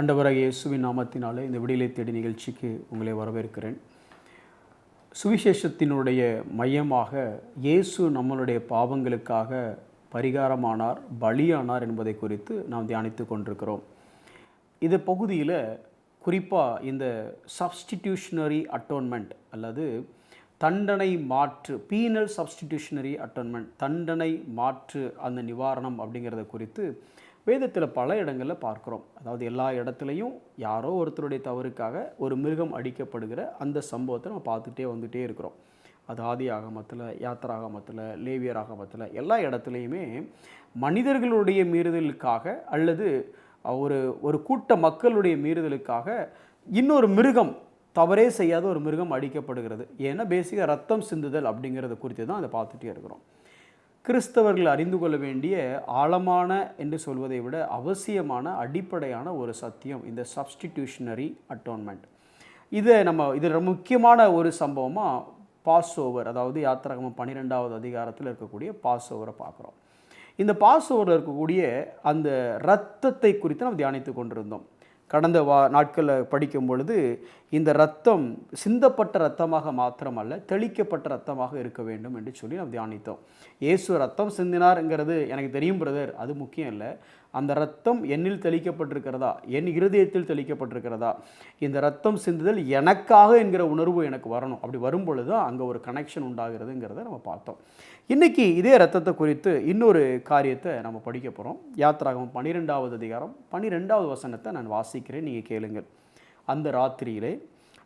ஆண்டவராகிய இயேசுவின் நாமத்தினாலே இந்த விடியலை தேடி நிகழ்ச்சிக்கு உங்களை வரவேற்கிறேன். சுவிசேஷத்தினுடைய மையமாக இயேசு நம்மளுடைய பாவங்களுக்காக பரிகாரமானார், பலியானார் என்பதை குறித்து நாம் தியானித்து கொண்டிருக்கிறோம். இந்த பகுதியில் குறிப்பாக இந்த சப்ஸ்டிடியூஷனரி அட்டோன்மெண்ட் அல்லது தண்டனை மாற்று, பீனல் சப்ஸ்டிடியூஷனரி அட்டோன்மெண்ட், தண்டனை மாற்று அந்த நிவாரணம் அப்படிங்கிறத குறித்து வேதத்தில் பல இடங்களில் பார்க்குறோம். அதாவது எல்லா இடத்துலையும் யாரோ ஒருத்தருடைய தவறுக்காக ஒரு மிருகம் அடிக்கப்படுகிற அந்த சம்பவத்தை நம்ம பார்த்துட்டே வந்துகிட்டே இருக்கிறோம். அது ஆதி ஆகமத்தில், யாத்திராகமத்தில், லேவியர் ஆகமத்தில் எல்லா இடத்துலையுமே மனிதர்களுடைய மீறுதலுக்காக அல்லது ஒரு கூட்ட மக்களுடைய மீறுதலுக்காக இன்னொரு மிருகம், தவறே செய்யாத ஒரு மிருகம் அடிக்கப்படுகிறது. ஏன்னா பேசிக்காக ரத்தம் சிந்துதல் அப்படிங்கிறத குறித்து தான் அதை பார்த்துட்டே இருக்கிறோம். கிறிஸ்தவர்கள் அறிந்து கொள்ள வேண்டிய ஆழமான என்று சொல்வதை விட அவசியமான அடிப்படையான ஒரு சத்தியம் இந்த சப்ஸ்டிடியூஷனரி அட்டோன்மெண்ட். இதில் முக்கியமான ஒரு சம்பவமாக பாஸ் ஓவர், அதாவது யாத்திராகமம் 12வது அதிகாரத்தில் இருக்கக்கூடிய பாஸ் ஓவரை பார்க்குறோம். இந்த பாஸ் ஓவரில் இருக்கக்கூடிய அந்த இரத்தத்தை குறித்து நம்ம தியானித்து கொண்டிருந்தோம். கடந்த நாட்களில் படிக்கும் பொழுது இந்த இரத்தம் சிந்தப்பட்ட இரத்தமாக மாத்திரமல்ல, தெளிக்கப்பட்ட இரத்தமாக இருக்க வேண்டும் என்று சொல்லி நாம் தியானித்தோம். இயேசு ரத்தம் சிந்தினார்ங்கிறது எனக்கு தெரியும் பிரதர், அது முக்கியம் இல்லை. அந்த இரத்தம் என்னில் தெளிக்கப்பட்டிருக்கிறதா, என் இருதயத்தில் தெளிக்கப்பட்டிருக்கிறதா, இந்த இரத்தம் சிந்துதல் எனக்காக என்கிற உணர்வு எனக்கு வரணும். அப்படி வரும்பொழுது தான் அங்கே ஒரு கனெக்ஷன் உண்டாகிறதுங்கிறத நம்ம பார்த்தோம். இன்றைக்கி இதே இரத்தத்தை குறித்து இன்னொரு காரியத்தை நம்ம படிக்க போகிறோம். யாத்திராகமம் 12வது அதிகாரம் 12வது வசனத்தை நான் வாசிக்கிறேன், நீங்கள் கேளுங்கள். அந்த ராத்திரியிலே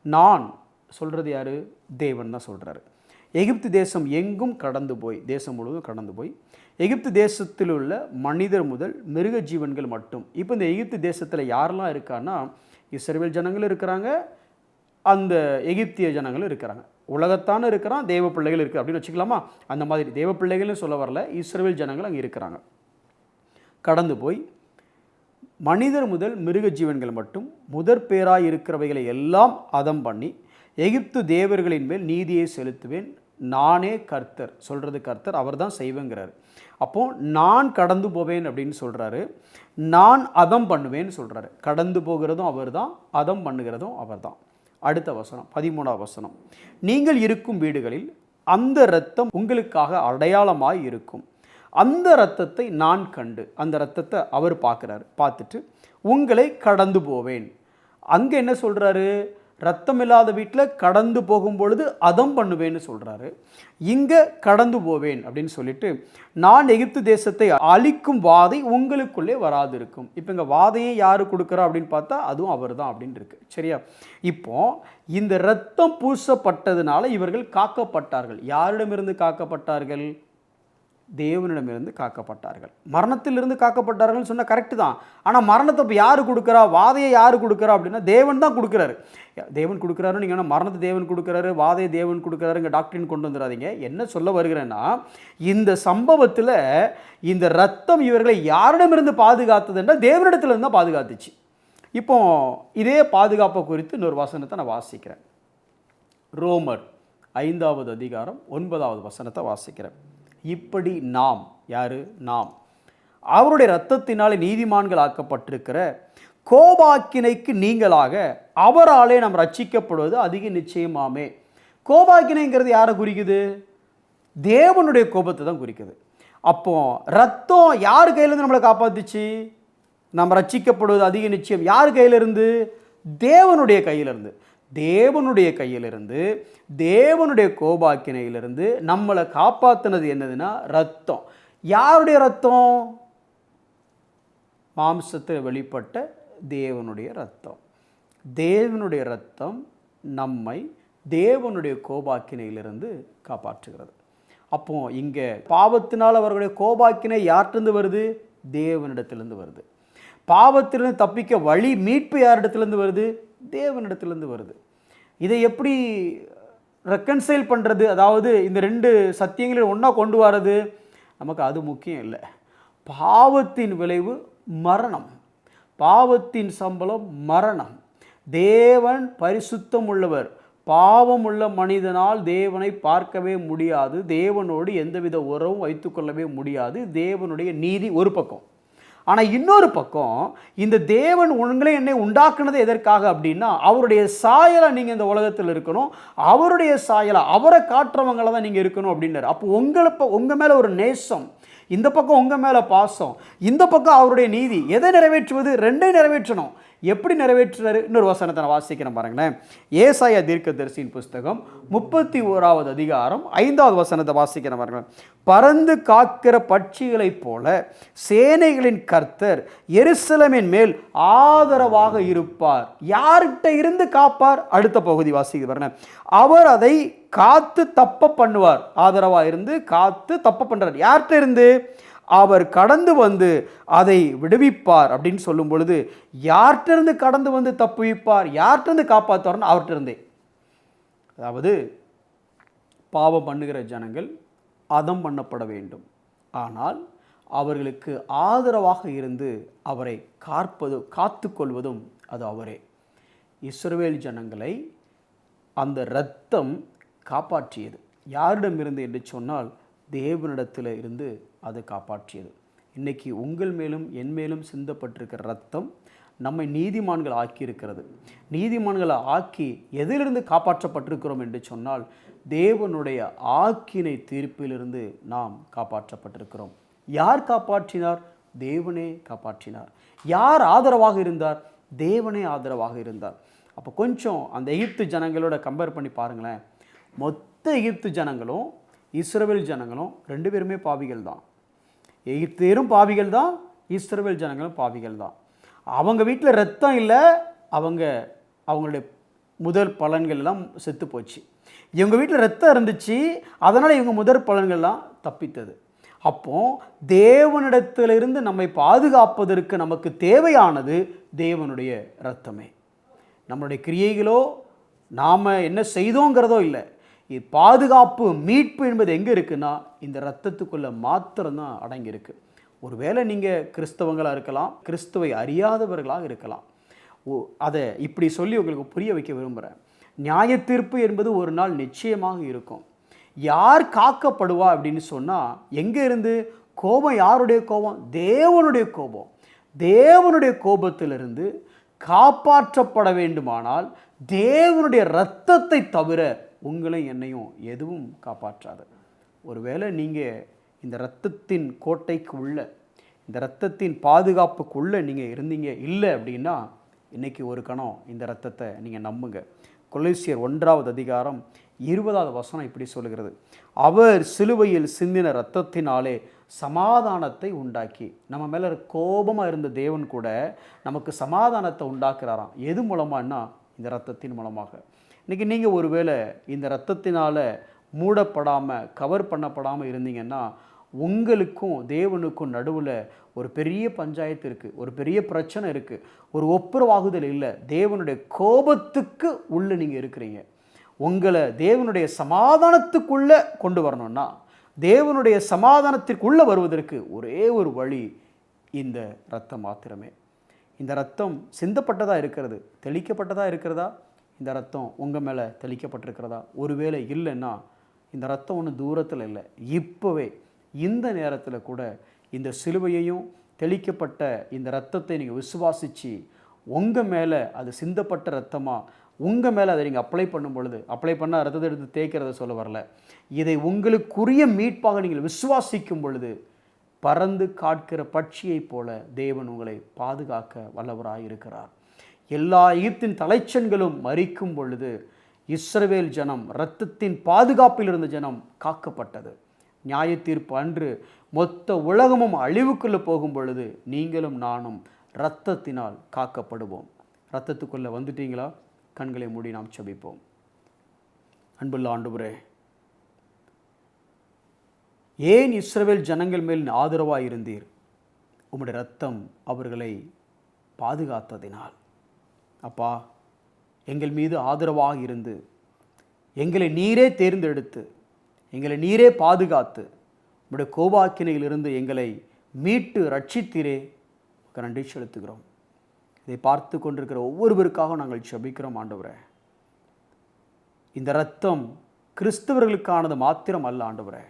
நான் சொல்கிறது யார்? தேவன் தான் சொல்கிறாரு. எகிப்து தேசம் எங்கும் கடந்து போய், தேசம் முழுவதும் கடந்து போய், எகிப்து தேசத்தில் உள்ள மனிதர் முதல் மிருக ஜீவன்கள் மட்டும். இப்போ இந்த எகிப்து தேசத்தில் யாரெல்லாம் இருக்கான்னா, இஸ்ரவேல் ஜனங்களும் இருக்கிறாங்க, அந்த எகிப்திய ஜனங்களும் இருக்கிறாங்க. உலகத்தான இருக்கிறான், தேவ பிள்ளைகள் இருக்குது அப்படின்னு வச்சுக்கலாமா? அந்த மாதிரி தேவ பிள்ளைகள்னு சொல்ல வரல, இஸ்ரவேல் ஜனங்கள் அங்கே இருக்கிறாங்க. கடந்து போய் மனிதர் முதல் மிருக ஜீவன்கள் மட்டும் முதற் பேராய் இருக்கிறவைகளை எல்லாம் அதம் பண்ணி எகிப்து தேவர்களின் மேல் நீதியை செலுத்துவேன், நானே கர்த்தர். சொல்கிறது கர்த்தர், அவர் தான் செய்வேங்கிறார். அப்போது நான் கடந்து போவேன் அப்படின்னு சொல்கிறாரு, நான் அதம் பண்ணுவேன்னு சொல்கிறாரு. கடந்து போகிறதும் அவர் தான், அதம் பண்ணுகிறதும் அவர் தான். அடுத்த வசனம் 13வது வசனம், நீங்கள் இருக்கும் வீடுகளில் அந்த இரத்தம் உங்களுக்காக அடையாளமாய் இருக்கும். அந்த இரத்தத்தை நான் கண்டு, அந்த இரத்தத்தை அவர் பார்க்குறாரு, பார்த்துட்டு உங்களை கடந்து போவேன். அங்கே என்ன சொல்கிறாரு? ரத்தம் இல்லாத வீட்டில் கடந்து போகும் பொழுது அதம் பண்ணுவேன்னு சொல்கிறாரு. இங்கே கடந்து போவேன் அப்படின்னு சொல்லிட்டு, நான் எகிப்து தேசத்தை அழிக்கும் வாதை உங்களுக்குள்ளே வராது இருக்கும். இப்போ இங்கே வாதையை யார் கொடுக்குறா அப்படின்னு பார்த்தா அதுவும் அவர் தான் அப்படின்னு இருக்கு. சரியா? இப்போ இந்த இரத்தம் பூசப்பட்டதுனால இவர்கள் காக்கப்பட்டார்கள். யாரிடமிருந்து காக்கப்பட்டார்கள்? தேவனிடமிருந்து காக்கப்பட்டார்கள். மரணத்திலிருந்து காக்கப்பட்டார்கள்னு சொன்னால் கரெக்டு தான். ஆனால் மரணத்தை இப்போ யார் கொடுக்குறா, வாதையை யார் கொடுக்குறா அப்படின்னா தேவன் தான் கொடுக்குறாரு. தேவன் கொடுக்குறாரு. நீங்கள் மரணத்தை தேவன் கொடுக்குறாரு, வாதையை தேவன் கொடுக்குறாரு, இங்கே டாக்டரின் கொண்டு வந்துடாதீங்க. என்ன சொல்ல வருகிறேன்னா, இந்த சம்பவத்தில் இந்த இரத்தம் இவர்களை யாரிடமிருந்து பாதுகாத்தது என்றால் தேவனிடத்திலிருந்து தான் பாதுகாத்துச்சு. இப்போ இதே பாதுகாப்பை குறித்து இன்னொரு வசனத்தை நான் வாசிக்கிறேன். ரோமர் 5வது அதிகாரம் 9வது வசனத்தை வாசிக்கிறேன். இப்படி நாம், யாரு? நாம் அவருடைய இரத்தத்தினாலே நீதிமான்கள் ஆக்கப்பட்டிருக்கிற கோபாக்கினைக்கு நீங்களாக அவராலே நாம் ரட்சிக்கப்படுவது அதிக நிச்சயமாமே. கோபாக்கினைங்கிறது யாரை குறிக்குது? தேவனுடைய கோபத்தை தான் குறிக்குது. அப்போ ரத்தம் யார் கையிலேருந்து நம்மளை காப்பாத்துச்சு? நம்ம ரட்சிக்கப்படுவது அதிக நிச்சயம் யார் கையிலிருந்து? தேவனுடைய கையிலிருந்து. தேவனுடைய கையிலிருந்து, தேவனுடைய கோபாக்கினையிலிருந்து நம்மளை காப்பாற்றினது என்னதுன்னா ரத்தம். யாருடைய ரத்தம்? மாம்சத்தில் வெளிப்பட்ட தேவனுடைய ரத்தம். தேவனுடைய ரத்தம் நம்மை தேவனுடைய கோபாக்கினையிலிருந்து காப்பாற்றுகிறது. அப்போ இங்கே பாவத்தினால் அவர்களுடைய கோபாக்கினை யார்கிட்டருந்து வருது? தேவனிடத்திலிருந்து வருது. பாவத்திலிருந்து தப்பிக்க வழி, மீட்பு யாரிடத்திலிருந்து வருது? தேவனிடத்திலிருந்து வருது. இதை எப்படி ரெக்கன்சைல் பண்ணுறது? அதாவது இந்த ரெண்டு சத்தியங்களையும் ஒன்றா கொண்டு வர்றது நமக்கு அது முக்கியம் இல்லை. பாவத்தின் விளைவு மரணம், பாவத்தின் சம்பளம் மரணம். தேவன் பரிசுத்தம் உள்ளவர். பாவம் உள்ள மனிதனால் தேவனை பார்க்கவே முடியாது, தேவனோடு எந்தவித உறவும் வைத்துக்கொள்ளவே முடியாது. தேவனுடைய நீதி ஒரு பக்கம். ஆனால் இன்னொரு பக்கம் இந்த தேவன் உங்களை என்னை உண்டாக்குனது எதற்காக அப்படின்னா அவருடைய சாயலை நீங்கள் இந்த உலகத்தில் இருக்கணும், அவருடைய சாயலை அவரை காட்டுறவங்கள தான் நீங்கள் இருக்கணும் அப்படின்னாரு. அப்போ உங்கள் மேலே ஒரு நேசம், இந்த பக்கம் உங்கள் மேலே பாசம், இந்த பக்கம் அவருடைய நீதி, எதை நிறைவேற்றுவது? ரெண்டையும் நிறைவேற்றணும். எப்படி நிறைவேற்றுறாரு? இன்னொரு வசனத்தை நான் வாசிக்கிறேன் பாருங்களேன். ஏசாயா தீர்க்கதரிசியின் புஸ்தகம் 31வது அதிகாரம் 5வது வசனத்தை வாசிக்கிறேன் பாருங்களேன். பறந்து காக்கிற பட்சிகளைப் போல சேனைகளின் கர்த்தர் எருசலேமின் மேல் ஆதரவாக இருப்பார். யார்கிட்ட இருந்து காப்பார்? அடுத்த பகுதி வாசிக்க பாருங்க. அவர் அதை காத்து தப்ப பண்ணுவார். ஆதரவாக இருந்து காத்து தப்ப பண்றார். யார்கிட்ட இருந்து? அவர் கடந்து வந்து அதை விடுவிப்பார் அப்படின்னு சொல்லும் பொழுது யார்கிட்ட கடந்து வந்து தப்புவிப்பார், யார்கிட்ட காப்பாற்றுவார்னு அவர்கிட்ட இருந்தே. அதாவது பாவம் பண்ணுகிற ஜனங்கள் அதம் பண்ணப்பட வேண்டும், ஆனால் அவர்களுக்கு ஆதரவாக இருந்து அவரை காத்து கொள்வதும் அது அவரே. இஸ்ரவேல் ஜனங்களை அந்த இரத்தம் காப்பாற்றியது. யாரிடமிருந்து என்று சொன்னால் தேவனிடத்தில் இருந்து அது காப்பாற்றியது. இன்றைக்கி உங்கள் மேலும் என் மேலும் சிந்தப்பட்டிருக்கிற ரத்தம் நம்மை நீதிமான்கள் ஆக்கியிருக்கிறது. நீதிமான்களை ஆக்கி எதிலிருந்து காப்பாற்றப்பட்டிருக்கிறோம் என்று சொன்னால் தேவனுடைய ஆக்கினை தீர்ப்பிலிருந்து நாம் காப்பாற்றப்பட்டிருக்கிறோம். யார் காப்பாற்றினார்? தேவனே காப்பாற்றினார். யார் ஆதரவாக இருந்தார்? தேவனே ஆதரவாக இருந்தார். அப்போ கொஞ்சம் அந்த எகிப்து ஜனங்களோட கம்பேர் பண்ணி பாருங்களேன். மொத்த எகிப்து ஜனங்களும் இஸ்ரவேல் ஜனங்களும் ரெண்டு பேருமே பாவிகள் தான். எகிப்தியரும் பாவிகள் தான், இஸ்ரவேல் ஜனங்களும் பாவிகள் தான். அவங்க வீட்டில் ரத்தம் இல்லை, அவங்களுடைய முதல் பலன்கள் எல்லாம் செத்து போச்சு. இவங்க வீட்டில் ரத்தம் இருந்துச்சு, அதனால் இவங்க முதல் பலன்கள்லாம் தப்பித்தது. அப்போ தேவனிடத்திலிருந்து நம்மை பாதுகாப்பதற்கு நமக்கு தேவையானது தேவனுடைய இரத்தமே. நம்மளுடைய கிரியைகளோ நாம் என்ன செய்தோங்கிறதோ இல்லை. பாதுகாப்பு, மீட்பு என்பது எங்கே இருக்குன்னா இந்த இரத்தத்துக்குள்ள மாத்திரம்தான் அடங்கியிருக்கு. ஒருவேளை நீங்கள் கிறிஸ்தவங்களாக இருக்கலாம், கிறிஸ்துவை அறியாதவர்களாக இருக்கலாம். அதை இப்படி சொல்லி உங்களுக்கு புரிய வைக்க விரும்புகிறேன். நியாய தீர்ப்பு என்பது ஒரு நாள் நிச்சயமாக இருக்கும். யார் காக்கப்படுவா அப்படின்னு சொன்னால் எங்கே இருந்து? கோபம் யாருடைய கோபம்? தேவனுடைய கோபம். தேவனுடைய கோபத்திலிருந்து காப்பாற்றப்பட வேண்டுமானால் தேவனுடைய இரத்தத்தை தவிர உங்களை என்னையும் எதுவும் காப்பாற்றாது. ஒருவேளை நீங்கள் இந்த இரத்தத்தின் கோட்டைக்கு உள்ள, இந்த இரத்தத்தின் பாதுகாப்புக்குள்ளே நீங்கள் இருந்தீங்க இல்லை அப்படின்னா இன்றைக்கி ஒரு கணம் இந்த இரத்தத்தை நீங்கள் நம்புங்க. கொலோசியர் 1வது அதிகாரம் 20வது வசனம் இப்படி சொல்லுகிறது. அவர் சிலுவையில் சிந்தின இரத்தத்தினாலே சமாதானத்தை உண்டாக்கி, நம்ம மேலே கோபமாக இருந்த தேவன் கூட நமக்கு சமாதானத்தை உண்டாக்குறாராம். எது மூலமானா இந்த இரத்தத்தின் மூலமாக. இன்றைக்கி நீங்கள் ஒருவேளை இந்த இரத்தத்தினால் மூடப்படாமல், கவர் பண்ணப்படாமல் இருந்தீங்கன்னா உங்களுக்கும் தேவனுக்கும் நடுவில் ஒரு பெரிய பஞ்சாயத்து இருக்குது, ஒரு பெரிய பிரச்சனை இருக்குது, ஒரு ஒப்புரவாகுதல் இல்லை. தேவனுடைய கோபத்துக்கு உள்ளே நீங்கள் இருக்கிறீங்க. உங்களை தேவனுடைய சமாதானத்துக்குள்ளே கொண்டு வரணும்னா, தேவனுடைய சமாதானத்திற்குள்ளே வருவதற்கு ஒரே ஒரு வழி இந்த இரத்தம் மாத்திரமே. இந்த இரத்தம் சிந்தப்பட்டதாக இருக்கிறது, தெளிக்கப்பட்டதாக இருக்கிறதா? இந்த இரத்தம் உங்கள் மேலே தெளிக்கப்பட்டிருக்கிறதா? ஒருவேளை இல்லைன்னா இந்த இரத்தம் ஒன்றும் தூரத்தில் இல்லை, இப்போவே இந்த நேரத்தில் கூட இந்த சிலுவையையும் தெளிக்கப்பட்ட இந்த இரத்தத்தை நீங்கள் விசுவாசித்து உங்கள் மேலே அது சிந்தப்பட்ட இரத்தமாக உங்கள் மேலே அதை நீங்கள் அப்ளை பண்ணும் பொழுது, அப்ளை பண்ணால் இரத்தத்தை எடுத்து தேய்க்கிறத சொல்ல வரல, இதை உங்களுக்குரிய மீட்பாக நீங்கள் விசுவாசிக்கும் பொழுது பறந்து காட்கிற பட்சியைப் போல தேவன் உங்களை பாதுகாக்க வல்லவராக இருக்கிறார். எல்லா எகிப்தின் தலைச்சன்களும் மரிக்கும் பொழுது இஸ்ரவேல் ஜனம், இரத்தத்தின் பாதுகாப்பில் இருந்த ஜனம் காக்கப்பட்டது. நியாய தீர்ப்பு அன்று மொத்த உலகமும் அழிவுக்குள்ளே போகும் பொழுது நீங்களும் நானும் இரத்தத்தினால் காக்கப்படுவோம். இரத்தத்துக்குள்ளே வந்துட்டீங்களா? கண்களை மூடி நாம் ஜெபிப்போம். அன்புள்ள ஆண்டவரே, ஏன் இஸ்ரவேல் ஜனங்கள் மேல் ஆதரவாக இருந்தீர்? உம்முடைய இரத்தம் அவர்களை பாதுகாத்ததினால். அப்பா, எங்கள் மீது ஆதரவாக இருந்து எங்களை நீரே தேர்ந்தெடுத்து எங்களை நீரே பாதுகாத்து உம்முடைய கோபாக்கினையிலிருந்து எங்களை மீட்டு ரட்சித்தீரே, நன்றி செலுத்துகிறோம். இதை பார்த்து கொண்டிருக்கிற ஒவ்வொருவருக்காக நாங்கள் ஜெபிக்கிறோம். ஆண்டவரே, இந்த இரத்தம் கிறிஸ்தவர்களுக்கானது மாத்திரம் அல்ல ஆண்டவரே,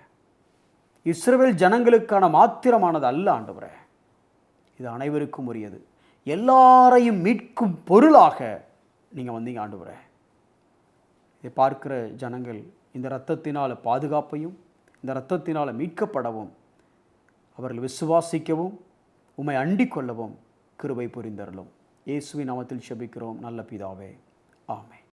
இஸ்ரவேல் ஜனங்களுக்கான மாத்திரமானது அல்ல ஆண்டவரே. இது அனைவருக்கும் உரியது. எல்லாரையும் மீட்கும் பொருளாக நீங்கள் வந்தீங்க ஆண்டவரே. இதை பார்க்கிற ஜனங்கள் இந்த இரத்தத்தினால் பாதுகாப்பையும் இந்த இரத்தத்தினால் மீட்கப்படவும் அவர்கள் விசுவாசிக்கவும் உம்மை அண்டிக் கொள்ளவும் கிருபை புரிந்தருளும். இயேசுவின் நாமத்தில் ஜெபிக்கிறோம் நல்ல பிதாவே, ஆமென்.